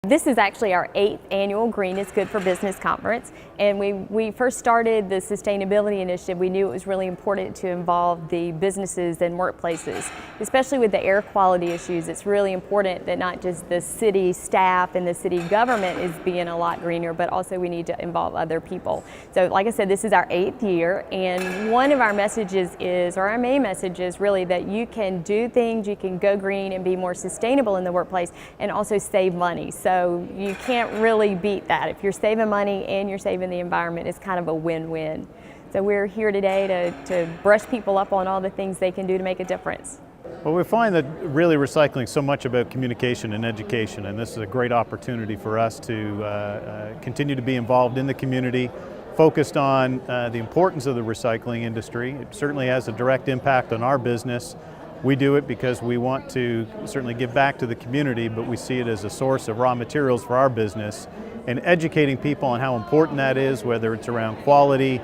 This is actually our 8th annual Green is Good for Business conference, and we first started the sustainability initiative. We knew it was really important to involve the businesses and workplaces, especially with the air quality issues. It's really important that not just the city staff and the city government is being a lot greener, but also we need to involve other people. So like I said, this is our 8th year, and one of our messages is, or our main message is really that you can do things, you can go green and be more sustainable in the workplace and also save money. So you can't really beat that. If you're saving money and you're saving the environment, it's kind of a win-win. So we're here today to brush people up on all the things they can do to make a difference. Well, we find that really recycling is so much about communication and education, and this is a great opportunity for us to continue to be involved in the community, focused on the importance of the recycling industry. It certainly has a direct impact on our business. We do it because we want to certainly give back to the community, but we see it as a source of raw materials for our business. And educating people on how important that is, whether it's around quality,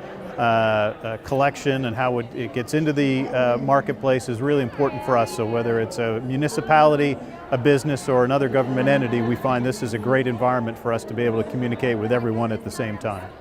collection, and how it gets into the marketplace, is really important for us. So whether it's a municipality, a business, or another government entity, we find this is a great environment for us to be able to communicate with everyone at the same time.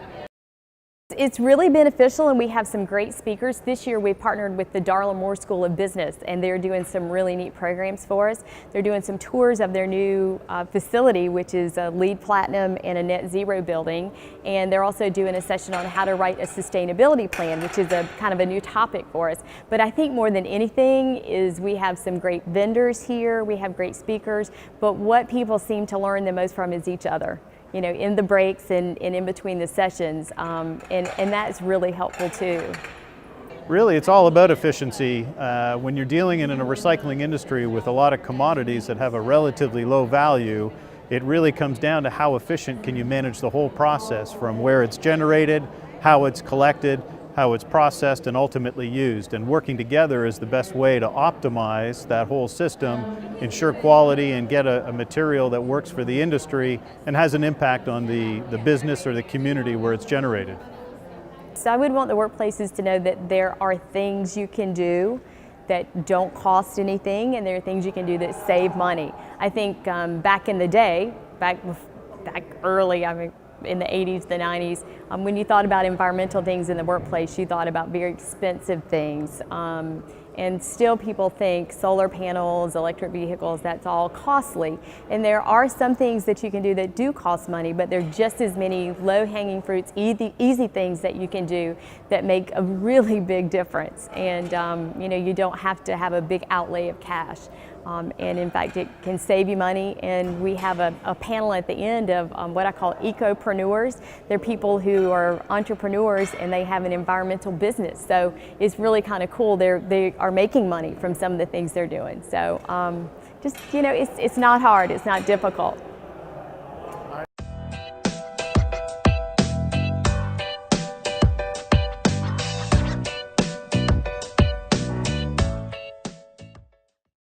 It's really beneficial, and we have some great speakers. This year we partnered with the Darla Moore School of Business, and they're doing some really neat programs for us. They're doing some tours of their new facility, which is a LEED Platinum and a Net Zero building, and they're also doing a session on how to write a sustainability plan, which is a kind of a new topic for us. But I think more than anything is we have some great vendors here, we have great speakers, but what people seem to learn the most from is each other. You know, in the breaks and in between the sessions, and that's really helpful too. Really, it's all about efficiency. When you're dealing in a recycling industry with a lot of commodities that have a relatively low value, it really comes down to how efficient can you manage the whole process, from where it's generated, how it's collected, how it's processed, and ultimately used. And working together is the best way to optimize that whole system, ensure quality, and get a material that works for the industry and has an impact on the business or the community where it's generated. So I would want the workplaces to know that there are things you can do that don't cost anything, and there are things you can do that save money. I think back in the day, back early, in the 80s, the 90s, when you thought about environmental things in the workplace, you thought about very expensive things. And still people think solar panels, electric vehicles, that's all costly. And there are some things that you can do that do cost money, but there are just as many low-hanging fruits, easy things that you can do that make a really big difference. And you know, you don't have to have a big outlay of cash. And in fact, it can save you money. And we have a panel at the end of what I call ecopreneurs. They're people who are entrepreneurs and they have an environmental business. So it's really kind of cool. They are making money from some of the things they're doing. So just, you know, it's not hard, it's not difficult.